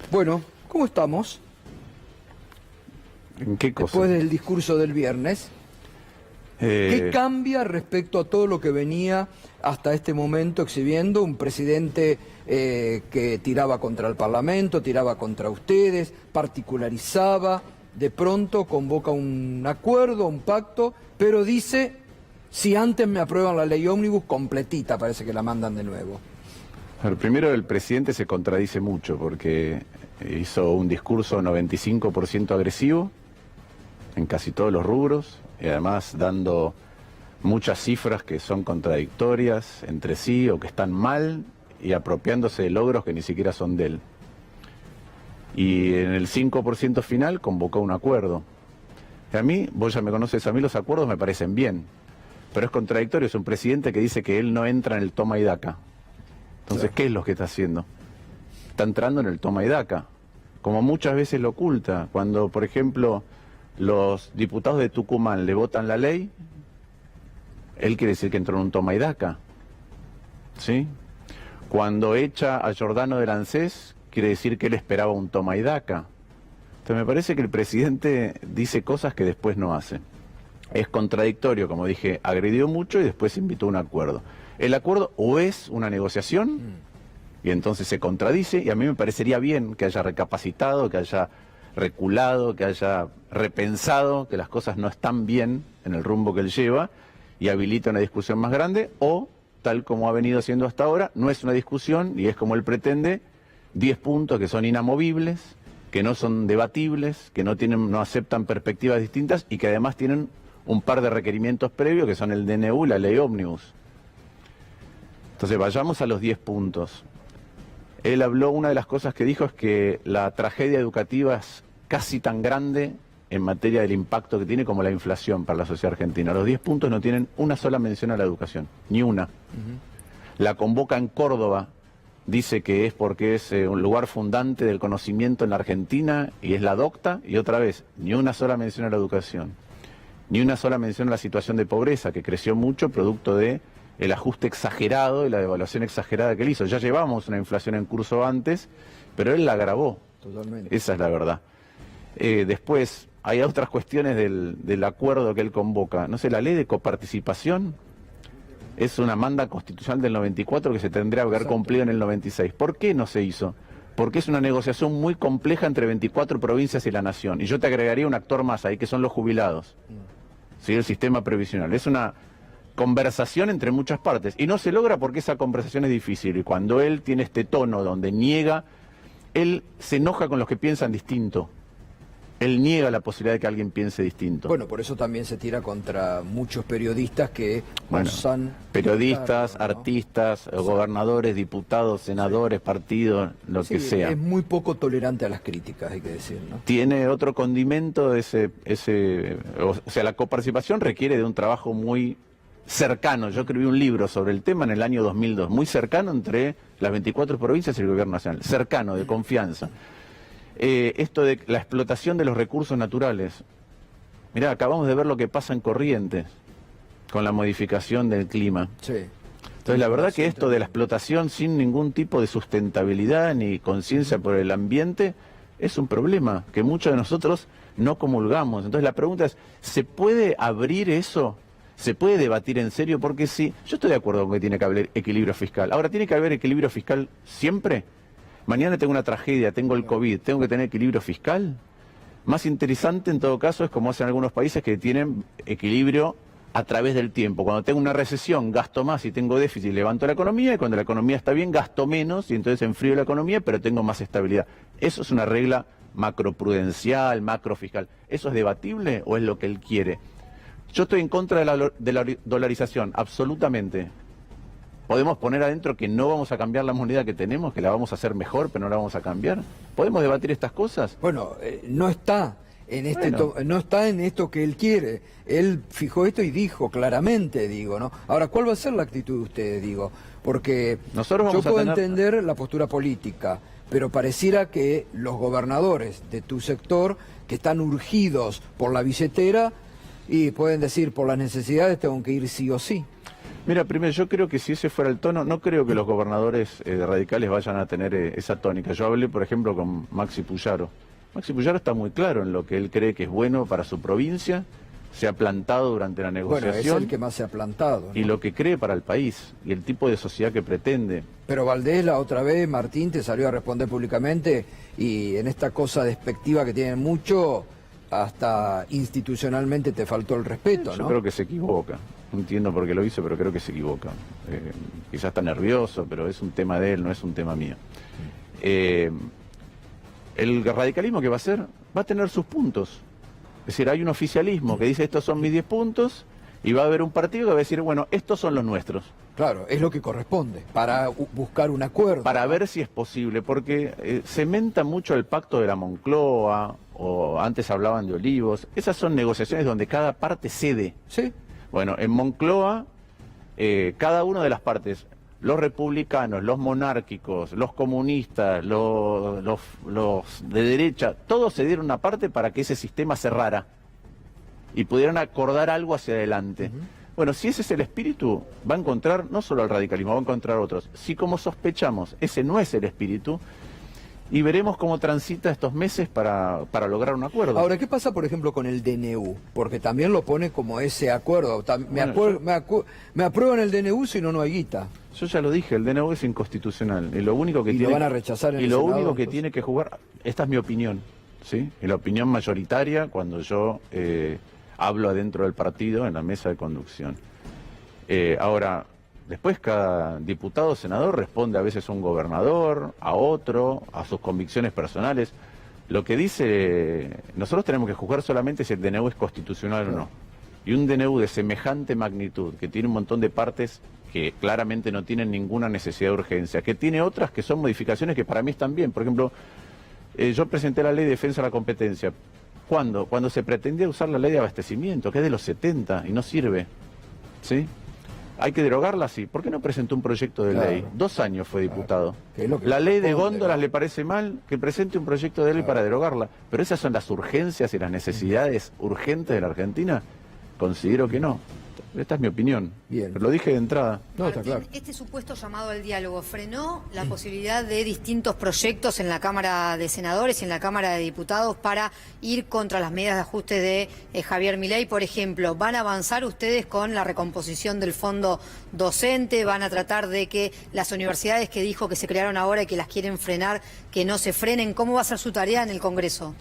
Bueno, ¿cómo estamos? ¿En qué cosa? Después del discurso del viernes, ¿qué cambia respecto a todo lo que venía hasta este momento exhibiendo un presidente que tiraba contra el Parlamento, tiraba contra ustedes, particularizaba, de pronto convoca un acuerdo, un pacto, pero dice, si antes me aprueban la ley ómnibus completita, parece que la mandan de nuevo? Primero, el presidente se contradice mucho porque hizo un discurso 95% agresivo en casi todos los rubros, y además dando muchas cifras que son contradictorias entre sí o que están mal, y apropiándose de logros que ni siquiera son de él. Y en el 5% final convocó un acuerdo. Y a mí, vos ya me conoces, a mí los acuerdos me parecen bien, pero es contradictorio, es un presidente que dice que él no entra en el toma y daca. Entonces, ¿qué es lo que está haciendo? Está entrando en el toma y daca, como muchas veces lo oculta. Cuando, por ejemplo, los diputados de Tucumán le votan la ley, él quiere decir que entró en un toma y daca, ¿sí? Cuando echa a Giordano del ANSES, quiere decir que él esperaba un toma y daca. Entonces me parece que el presidente dice cosas que después no hace. Es contradictorio, como dije, agredió mucho y después invitó a un acuerdo. El acuerdo o es una negociación, y entonces se contradice, y a mí me parecería bien que haya recapacitado, que haya reculado, que haya repensado que las cosas no están bien en el rumbo que él lleva, y habilita una discusión más grande, o, tal como ha venido haciendo hasta ahora, no es una discusión, y es como él pretende, 10 puntos que son inamovibles, que no son debatibles, que no aceptan perspectivas distintas, y que además tienen un par de requerimientos previos, que son el DNU y la ley ómnibus. Entonces vayamos a los 10 puntos. Él habló, una de las cosas que dijo es que la tragedia educativa es casi tan grande en materia del impacto que tiene como la inflación para la sociedad argentina. Los 10 puntos no tienen una sola mención a la educación, ni una. La convoca en Córdoba, dice que es porque es un lugar fundante del conocimiento en la Argentina y es la docta, y otra vez, ni una sola mención a la educación, ni una sola mención a la situación de pobreza, que creció mucho producto de el ajuste exagerado y la devaluación exagerada que él hizo. Ya llevamos una inflación en curso antes, pero él la agravó. Totalmente. Esa es la verdad. Después, hay otras cuestiones del acuerdo que él convoca. No sé, la ley de coparticipación es una manda constitucional del 94 que se tendría que haber cumplido en el 96. ¿Por qué no se hizo? Porque es una negociación muy compleja entre 24 provincias y la nación. Y yo te agregaría un actor más ahí, que son los jubilados. ¿Sí? El sistema previsional. Es una conversación entre muchas partes, y no se logra porque esa conversación es difícil, y cuando él tiene este tono donde niega, él se enoja con los que piensan distinto, él niega la posibilidad de que alguien piense distinto. Bueno, por eso también se tira contra muchos periodistas que osan... periodistas, ¿no? Artistas, gobernadores, diputados, senadores, partidos, lo que sea. Es muy poco tolerante a las críticas, hay que decir, ¿no? Tiene otro condimento, o sea, la coparticipación requiere de un trabajo muy cercano. Yo escribí un libro sobre el tema en el año 2002, muy cercano entre las 24 provincias y el gobierno nacional, cercano, de confianza. Esto de la explotación de los recursos naturales. Mirá, acabamos de ver lo que pasa en Corrientes con la modificación del clima. Sí. Entonces la verdad que esto de la explotación sin ningún tipo de sustentabilidad ni conciencia por el ambiente es un problema que muchos de nosotros no comulgamos. Entonces la pregunta es, ¿se puede abrir eso? ¿Se puede debatir en serio? Porque sí, yo estoy de acuerdo con que tiene que haber equilibrio fiscal. Ahora, ¿tiene que haber equilibrio fiscal siempre? Mañana tengo una tragedia, tengo el COVID, ¿tengo que tener equilibrio fiscal? Más interesante en todo caso es como hacen algunos países que tienen equilibrio a través del tiempo. Cuando tengo una recesión gasto más y tengo déficit, levanto la economía, y cuando la economía está bien gasto menos y entonces enfrío la economía, pero tengo más estabilidad. Eso es una regla macroprudencial, macrofiscal. ¿Eso es debatible o es lo que él quiere? Yo estoy en contra de la dolarización, absolutamente. ¿Podemos poner adentro que no vamos a cambiar la moneda que tenemos, que la vamos a hacer mejor, pero no la vamos a cambiar? ¿Podemos debatir estas cosas? Bueno, no está en no está en esto que él quiere. Él fijó esto y dijo claramente, digo, ¿no? Ahora, ¿cuál va a ser la actitud de ustedes, digo? Porque yo puedo entender la postura política, pero pareciera que los gobernadores de tu sector, que están urgidos por la billetera, y pueden decir, por las necesidades tengo que ir sí o sí. Mira, primero, yo creo que si ese fuera el tono, no creo que los gobernadores radicales vayan a tener esa tónica. Yo hablé, por ejemplo, con Maxi Puyaro. Maxi Puyaro está muy claro en lo que él cree que es bueno para su provincia, se ha plantado durante la negociación. Bueno, es el que más se ha plantado, ¿no? Y lo que cree para el país, y el tipo de sociedad que pretende. Pero Valdés, la otra vez, Martín, te salió a responder públicamente, y en esta cosa despectiva que tienen mucho, hasta institucionalmente te faltó el respeto, ¿no? Yo creo que se equivoca. No entiendo por qué lo hizo, pero creo que se equivoca. Quizás está nervioso, pero es un tema de él, no es un tema mío. El radicalismo que va a hacer, va a tener sus puntos. Es decir, hay un oficialismo que dice estos son mis 10 puntos, y va a haber un partido que va a decir, bueno, estos son los nuestros. Claro, es lo que corresponde, para buscar un acuerdo. Para ver si es posible, porque cementa mucho el pacto de la Moncloa, o antes hablaban de Olivos. Esas son negociaciones donde cada parte cede. Sí. Bueno, en Moncloa, cada una de las partes, los republicanos, los monárquicos, los comunistas, los de derecha, todos se dieron una parte para que ese sistema cerrara y pudieran acordar algo hacia adelante. Bueno, si ese es el espíritu, va a encontrar no solo al radicalismo, va a encontrar otros. Si como sospechamos, ese no es el espíritu, y veremos cómo transita estos meses para lograr un acuerdo. Ahora, ¿qué pasa, por ejemplo, con el DNU? Porque también lo pone como ese acuerdo. Me aprueban el DNU si no hay guita. Yo ya lo dije, el DNU es inconstitucional. Y lo único que lo van a rechazar en el Senado, Senado, único que entonces tiene que jugar, esta es mi opinión, ¿sí? Y la opinión mayoritaria cuando yo hablo adentro del partido en la mesa de conducción. Ahora, después cada diputado o senador responde a veces a un gobernador, a otro, a sus convicciones personales. Lo que dice, nosotros tenemos que juzgar solamente si el DNU es constitucional o no. Y un DNU de semejante magnitud, que tiene un montón de partes que claramente no tienen ninguna necesidad de urgencia, que tiene otras que son modificaciones que para mí están bien. Por ejemplo, yo presenté la ley de defensa de la competencia. ¿Cuándo? Cuando se pretendía usar la ley de abastecimiento, que es de los 70 y no sirve. ¿Sí? ¿Hay que derogarla? Sí. ¿Por qué no presentó un proyecto de ley? 2 años fue diputado. La ley de góndolas le parece mal, que presente un proyecto de ley para derogarla. Pero esas son las urgencias y las necesidades urgentes de la Argentina. Considero que no. Esta es mi opinión. Bien. Pero lo dije de entrada. No, está claro. Este supuesto llamado al diálogo frenó la posibilidad de distintos proyectos en la Cámara de Senadores y en la Cámara de Diputados para ir contra las medidas de ajuste de Javier Milei. Por ejemplo, ¿van a avanzar ustedes con la recomposición del fondo docente? ¿Van a tratar de que las universidades que dijo que se crearon ahora y que las quieren frenar, que no se frenen? ¿Cómo va a ser su tarea en el Congreso?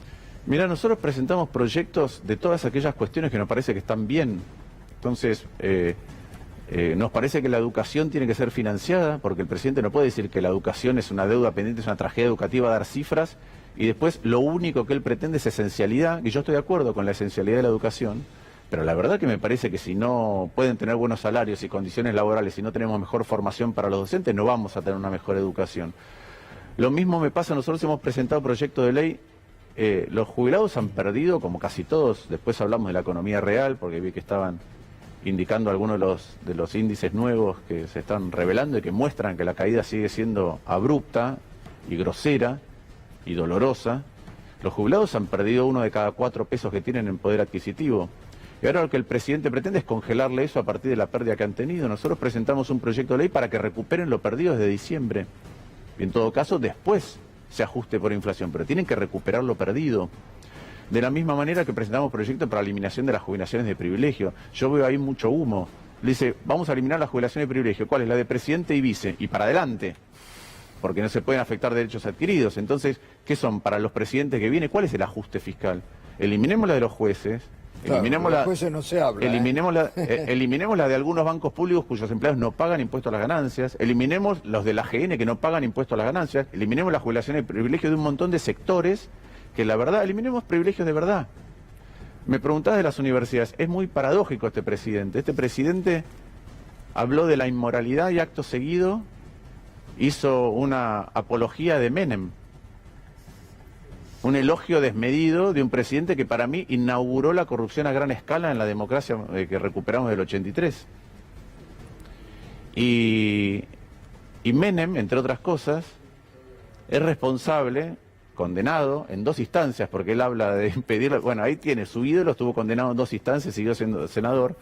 Mira, nosotros presentamos proyectos de todas aquellas cuestiones que nos parece que están bien. Entonces, nos parece que la educación tiene que ser financiada, porque el presidente no puede decir que la educación es una deuda pendiente, es una tragedia educativa, dar cifras, y después lo único que él pretende es esencialidad, y yo estoy de acuerdo con la esencialidad de la educación, pero la verdad que me parece que si no pueden tener buenos salarios y condiciones laborales, si no tenemos mejor formación para los docentes, no vamos a tener una mejor educación. Lo mismo me pasa, nosotros hemos presentado proyectos de ley. Los jubilados han perdido, como casi todos, después hablamos de la economía real, porque vi que estaban indicando algunos de los índices nuevos que se están revelando y que muestran que la caída sigue siendo abrupta y grosera y dolorosa. Los jubilados han perdido 1 de cada 4 pesos que tienen en poder adquisitivo. Y ahora lo que el presidente pretende es congelarle eso a partir de la pérdida que han tenido. Nosotros presentamos un proyecto de ley para que recuperen lo perdido desde diciembre. Y en todo caso, después se ajuste por inflación, pero tienen que recuperar lo perdido. De la misma manera que presentamos proyectos para la eliminación de las jubilaciones de privilegio. Yo veo ahí mucho humo. Le dice, vamos a eliminar las jubilaciones de privilegio. ¿Cuál es? La de presidente y vice. Y para adelante. Porque no se pueden afectar derechos adquiridos. Entonces, ¿qué son para los presidentes que viene? ¿Cuál es el ajuste fiscal? Eliminemos la de los jueces. Claro, eliminemos los jueces no se habla. Eliminemos la de algunos bancos públicos cuyos empleados no pagan impuestos a las ganancias. Eliminemos los de la AGN que no pagan impuestos a las ganancias. Eliminemos las jubilaciones de privilegio de un montón de sectores que la verdad, eliminemos privilegios de verdad. Me preguntás de las universidades, es muy paradójico este presidente. Este presidente habló de la inmoralidad y acto seguido hizo una apología de Menem. Un elogio desmedido de un presidente que para mí inauguró la corrupción a gran escala en la democracia que recuperamos del 83. Y Menem, entre otras cosas, es responsable, condenado en 2 instancias, porque él habla de impedir, bueno, ahí tiene, su ídolo estuvo condenado en 2 instancias, siguió siendo senador,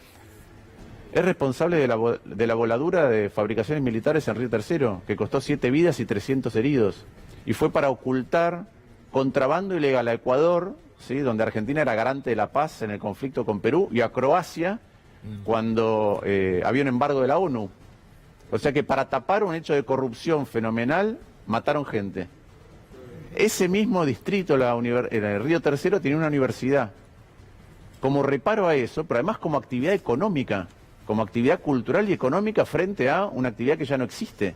Es responsable de la voladura de fabricaciones militares en Río Tercero, que costó 7 vidas y 300 heridos. Y fue para ocultar contrabando ilegal a Ecuador, ¿sí?, donde Argentina era garante de la paz en el conflicto con Perú, y a Croacia, cuando había un embargo de la ONU. O sea que para tapar un hecho de corrupción fenomenal, mataron gente. Ese mismo distrito, el Río Tercero, tenía una universidad. Como reparo a eso, pero además como actividad económica, como actividad cultural y económica frente a una actividad que ya no existe.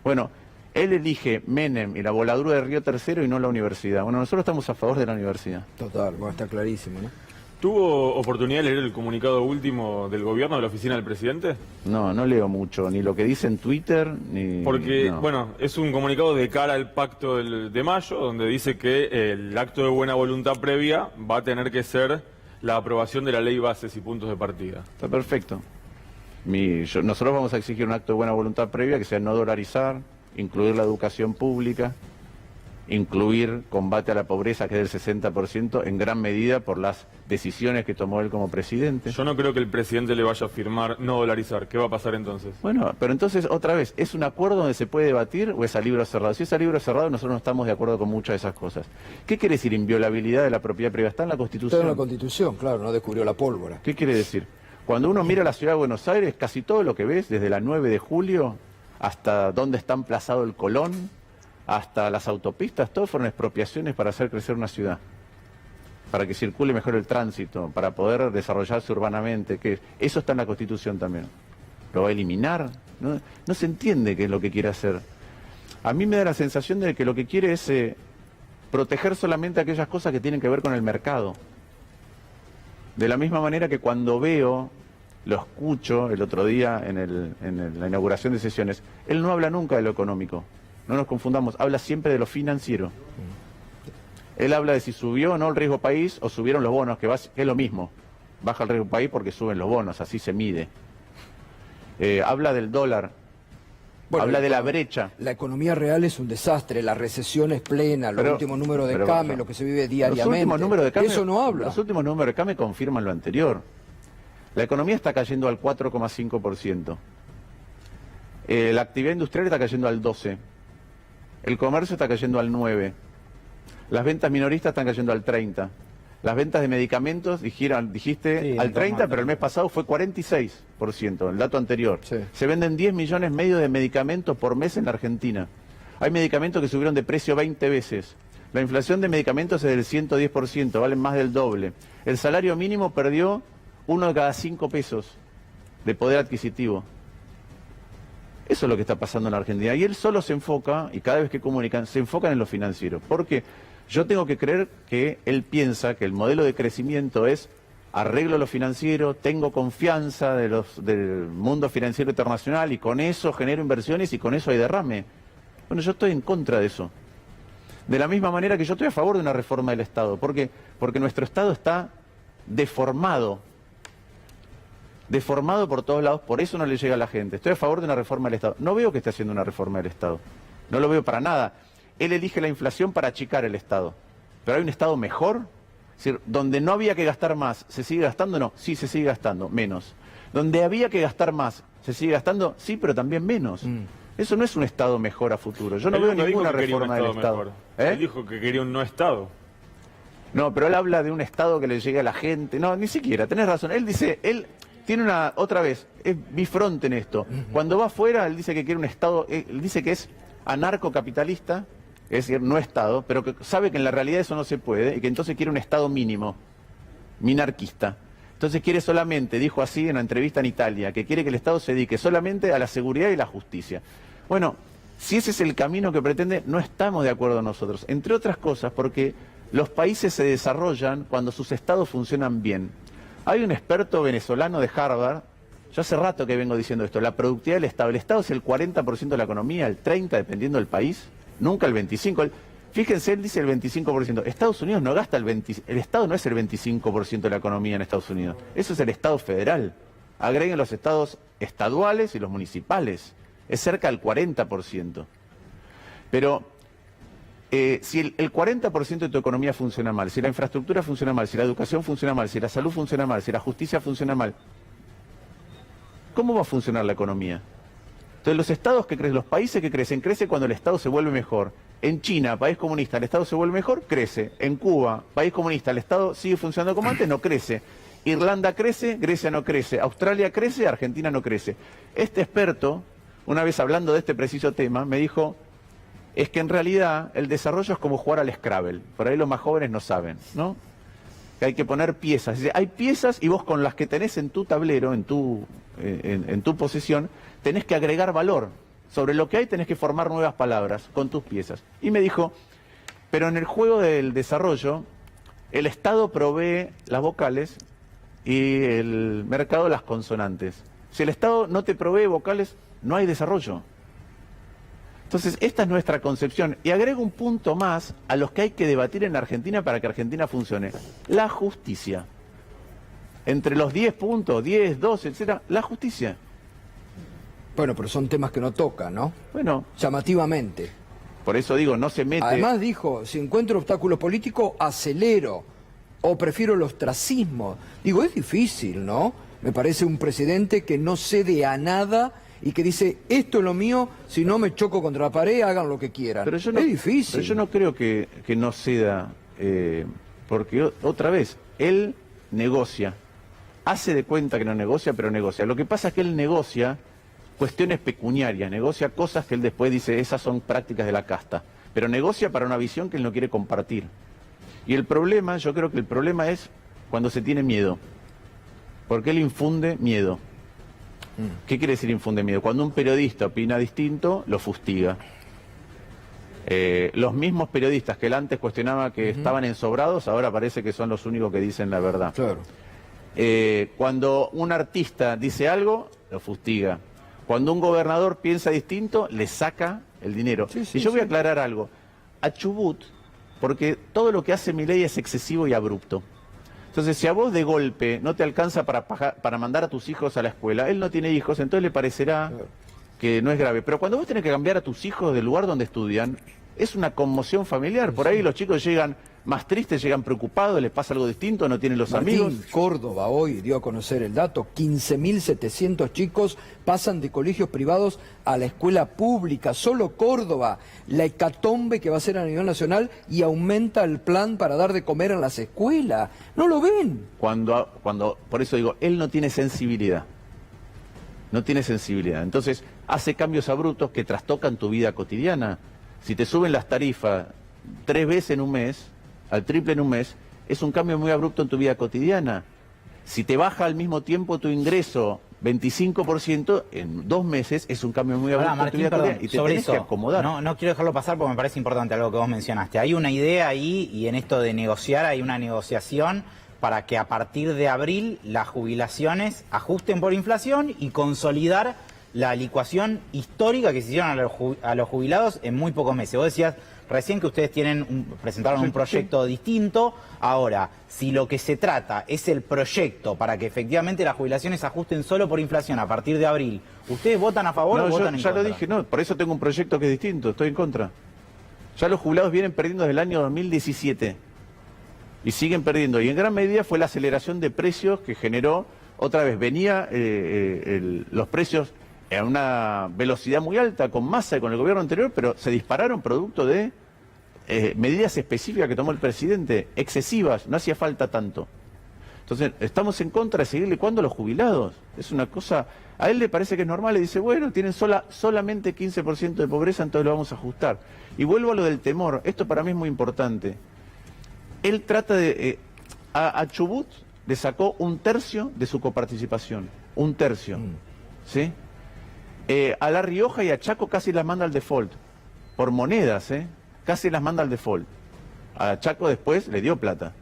Bueno, él elige Menem y la voladura de Río Tercero y no la universidad. Bueno, nosotros estamos a favor de la universidad. Total, bueno, está clarísimo, ¿no? ¿Tuvo oportunidad de leer el comunicado último del gobierno de la oficina del presidente? No, no leo mucho, ni lo que dice en Twitter, ni... Porque, no. bueno, es un comunicado de cara al pacto de mayo, donde dice que el acto de buena voluntad previa va a tener que ser la aprobación de la ley bases y puntos de partida. Está perfecto. Nosotros vamos a exigir un acto de buena voluntad previa, que sea no dolarizar, incluir la educación pública, incluir combate a la pobreza, que es del 60%, en gran medida por las decisiones que tomó él como presidente. Yo no creo que el presidente le vaya a firmar no dolarizar. ¿Qué va a pasar entonces? Bueno, pero entonces, otra vez, ¿es un acuerdo donde se puede debatir o es a libro cerrado? Si es a libro cerrado, nosotros no estamos de acuerdo con muchas de esas cosas. ¿Qué quiere decir inviolabilidad de la propiedad privada? Está en la Constitución. Está en la Constitución, claro, no descubrió la pólvora. ¿Qué quiere decir? Cuando uno mira la ciudad de Buenos Aires, casi todo lo que ves, desde la 9 de julio hasta dónde está emplazado el Colón, hasta las autopistas, todo fueron expropiaciones para hacer crecer una ciudad, para que circule mejor el tránsito, para poder desarrollarse urbanamente, que eso está en la Constitución también. ¿Lo va a eliminar? No se entiende qué es lo que quiere hacer. A mí me da la sensación de que lo que quiere es proteger solamente aquellas cosas que tienen que ver con el mercado. De la misma manera que cuando lo escucho el otro día en la inauguración de sesiones, él no habla nunca de lo económico. No nos confundamos, habla siempre de lo financiero. Él habla de si subió o no el riesgo país o subieron los bonos, que es lo mismo. Baja el riesgo país porque suben los bonos, así se mide. Habla del dólar, Bueno, habla de la brecha. La economía real es un desastre, la recesión es plena, los últimos números de CAME, lo que se vive diariamente. Los últimos números de CAME, eso no habla. Los últimos números de CAME confirman lo anterior. La economía está cayendo al 4,5%. La actividad industrial está cayendo al 12%. El comercio está cayendo al 9%. Las ventas minoristas están cayendo al 30%. Las ventas de medicamentos, dijiste Sí, al 30%, pero el mes pasado fue 46%, el dato anterior. Sí. Se venden 10 millones y medio de medicamentos por mes en la Argentina. Hay medicamentos que subieron de precio 20 veces. La inflación de medicamentos es del 110%, valen más del doble. El salario mínimo perdió 1 de cada 5 pesos de poder adquisitivo. Eso es lo que está pasando en la Argentina. Y él solo se enfoca, y cada vez que comunican, se enfocan en lo financiero. Porque yo tengo que creer que él piensa que el modelo de crecimiento es arreglo lo financiero, tengo confianza del mundo financiero internacional y con eso genero inversiones y con eso hay derrame. Bueno, yo estoy en contra de eso. De la misma manera que yo estoy a favor de una reforma del Estado. ¿Por qué? Porque nuestro Estado está deformado por todos lados, por eso no le llega a la gente. Estoy a favor de una reforma del Estado. No veo que esté haciendo una reforma del Estado. No lo veo para nada. Él elige la inflación para achicar el Estado. ¿Pero hay un Estado mejor? Es decir, donde no había que gastar más, ¿se sigue gastando? No, sí se sigue gastando, menos. Donde había que gastar más, ¿se sigue gastando? Sí, pero también menos. Eso no es un Estado mejor a futuro. Yo no veo ninguna reforma del Estado. Él dijo que quería un no Estado. No, pero él habla de un Estado que le llegue a la gente. No, ni siquiera, tenés razón. Él dice, tiene otra vez, es bifronte en esto. Cuando va afuera, él dice que quiere un Estado, él dice que es anarcocapitalista, es decir, no Estado, pero que sabe que en la realidad eso no se puede y que entonces quiere un Estado mínimo, minarquista. Entonces quiere solamente, dijo así en la entrevista en Italia, que quiere que el Estado se dedique solamente a la seguridad y la justicia. Bueno, si ese es el camino que pretende, no estamos de acuerdo nosotros. Entre otras cosas, porque los países se desarrollan cuando sus estados funcionan bien. Hay un experto venezolano de Harvard, yo hace rato que vengo diciendo esto, la productividad del Estado. El Estado es el 40% de la economía, el 30% dependiendo del país, nunca el 25%. Fíjense, él dice el 25%. Estados Unidos no gasta el 20%, el Estado no es el 25% de la economía en Estados Unidos. Eso es el Estado federal. Agreguen los estados estaduales y los municipales. Es cerca del 40%. Pero si el 40% de tu economía funciona mal, si la infraestructura funciona mal, si la educación funciona mal, si la salud funciona mal, si la justicia funciona mal, ¿cómo va a funcionar la economía? Entonces los estados que crecen, los países que crecen cuando el Estado se vuelve mejor. En China, país comunista, el Estado se vuelve mejor, crece. En Cuba, país comunista, el Estado sigue funcionando como antes, no crece. Irlanda crece, Grecia no crece. Australia crece, Argentina no crece. Este experto, una vez hablando de este preciso tema, me dijo, es que en realidad el desarrollo es como jugar al Scrabble. Por ahí los más jóvenes no saben, ¿no? Que hay que poner piezas. Dice, hay piezas y vos con las que tenés en tu tablero, en tu posesión, tenés que agregar valor. Sobre lo que hay tenés que formar nuevas palabras con tus piezas. Y me dijo, pero en el juego del desarrollo, el Estado provee las vocales y el mercado las consonantes. Si el Estado no te provee vocales, no hay desarrollo. Entonces, esta es nuestra concepción. Y agrego un punto más a los que hay que debatir en Argentina para que Argentina funcione. La justicia. Entre los 10 puntos, 10, 12, etcétera, la justicia. Bueno, pero son temas que no tocan, ¿no? Bueno, Llamativamente. por eso digo, no se mete... Además dijo, si encuentro obstáculos políticos, acelero. O prefiero el ostracismo. Digo, es difícil, ¿no? Me parece un presidente que no cede a nada y que dice, esto es lo mío, si no me choco contra la pared, hagan lo que quieran. Pero yo no, es difícil. Pero yo no creo que no ceda, porque otra vez, él negocia. Hace de cuenta que no negocia, pero negocia. Lo que pasa es que él negocia cuestiones pecuniarias, negocia cosas que él después dice, esas son prácticas de la casta. Pero negocia para una visión que él no quiere compartir. Y el problema, yo creo que el problema es cuando se tiene miedo. Porque él infunde miedo. ¿Qué quiere decir infunde miedo? Cuando un periodista opina distinto, lo fustiga. Los mismos periodistas que él antes cuestionaba que estaban ensobrados, ahora parece que son los únicos que dicen la verdad. Claro. Cuando un artista dice algo, lo fustiga. Cuando un gobernador piensa distinto, le saca el dinero. Y yo voy a aclarar algo. A Chubut, porque todo lo que hace Milei es excesivo y abrupto. Entonces, si a vos de golpe no te alcanza para mandar a tus hijos a la escuela, él no tiene hijos, entonces le parecerá que no es grave. Pero cuando vos tenés que cambiar a tus hijos del lugar donde estudian, es una conmoción familiar. Por ahí los chicos llegan más tristes, llegan preocupados, les pasa algo distinto, no tienen los Martín, amigos. Córdoba hoy dio a conocer el dato, 15.700 chicos pasan de colegios privados a la escuela pública, solo Córdoba, la hecatombe que va a ser a nivel nacional y aumenta el plan para dar de comer en las escuelas. ¿No lo ven? Por eso digo, él no tiene sensibilidad. No tiene sensibilidad. Entonces, hace cambios abruptos que trastocan tu vida cotidiana. Si te suben las tarifas 3 veces en un mes, al triple en un mes, es un cambio muy abrupto en tu vida cotidiana. Si te baja al mismo tiempo tu ingreso 25%, en 2 meses es un cambio muy abrupto en tu vida cotidiana. Y te tenés que acomodar. No quiero dejarlo pasar porque me parece importante algo que vos mencionaste. Hay una idea ahí, y en esto de negociar hay una negociación para que a partir de abril las jubilaciones ajusten por inflación y consolidar la licuación histórica que se hicieron a los jubilados en muy pocos meses. Vos decías recién que ustedes presentaron un proyecto distinto. Ahora, si lo que se trata es el proyecto para que efectivamente las jubilaciones se ajusten solo por inflación a partir de abril, ¿ustedes votan a favor o votan en ya contra? lo dije, no, por eso tengo un proyecto que es distinto, estoy en contra. Ya los jubilados vienen perdiendo desde el año 2017 y siguen perdiendo. Y en gran medida fue la aceleración de precios que generó, otra vez, venía los precios a una velocidad muy alta con Massa y con el gobierno anterior, pero se dispararon producto de medidas específicas que tomó el presidente, excesivas, no hacía falta tanto. Entonces, estamos en contra de seguir licuando a los jubilados. Es una cosa, a él le parece que es normal, le dice, bueno, tienen solamente 15% de pobreza, entonces lo vamos a ajustar. Y vuelvo a lo del temor, esto para mí es muy importante. Él trata de, a Chubut le sacó 1/3 de su coparticipación, 1/3, ¿sí? A La Rioja y a Chaco casi las manda al default, por monedas, casi las manda al default. A Chaco después le dio plata,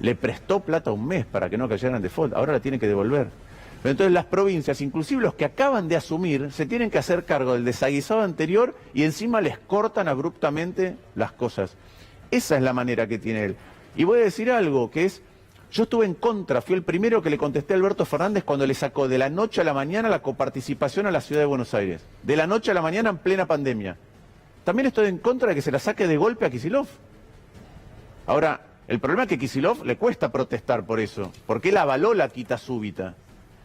le prestó plata un mes para que no cayeran en default, ahora la tiene que devolver. Pero entonces las provincias, inclusive los que acaban de asumir, se tienen que hacer cargo del desaguisado anterior y encima les cortan abruptamente las cosas. Esa es la manera que tiene él. Y voy a decir algo, que es, yo estuve en contra, fui el primero que le contesté a Alberto Fernández cuando le sacó de la noche a la mañana la coparticipación a la ciudad de Buenos Aires. De la noche a la mañana en plena pandemia. También estoy en contra de que se la saque de golpe a Kicillof. Ahora, el problema es que a Kicillof le cuesta protestar por eso, porque él avaló la quita súbita.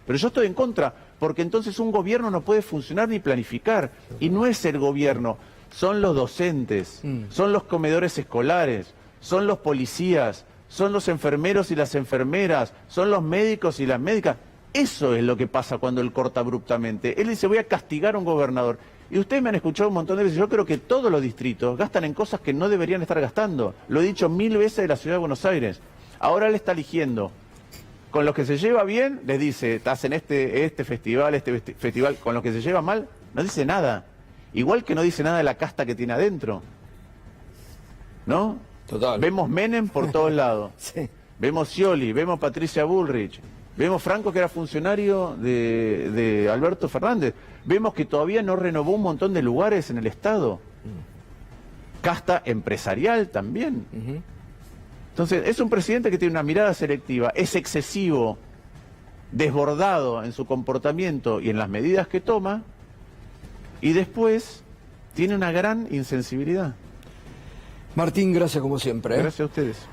Pero yo estoy en contra, porque entonces un gobierno no puede funcionar ni planificar. Y no es el gobierno, son los docentes, son los comedores escolares, son los policías, son los enfermeros y las enfermeras, son los médicos y las médicas. Eso es lo que pasa cuando él corta abruptamente. Él dice, voy a castigar a un gobernador. Y ustedes me han escuchado un montón de veces, yo creo que todos los distritos gastan en cosas que no deberían estar gastando. Lo he dicho 1000 veces de la ciudad de Buenos Aires. Ahora él está eligiendo. Con los que se lleva bien, les dice, hacen este festival, con los que se lleva mal, no dice nada. Igual que no dice nada de la casta que tiene adentro. ¿No? Total. Vemos Menem por todos lados. Sí. Vemos Scioli, vemos Patricia Bullrich, vemos Franco, que era funcionario de Alberto Fernández. Vemos que todavía no renovó un montón de lugares en el Estado. Casta empresarial también. Entonces, es un presidente que tiene una mirada selectiva, es excesivo, desbordado en su comportamiento y en las medidas que toma, y después tiene una gran insensibilidad. Martín, gracias como siempre. Gracias a ustedes.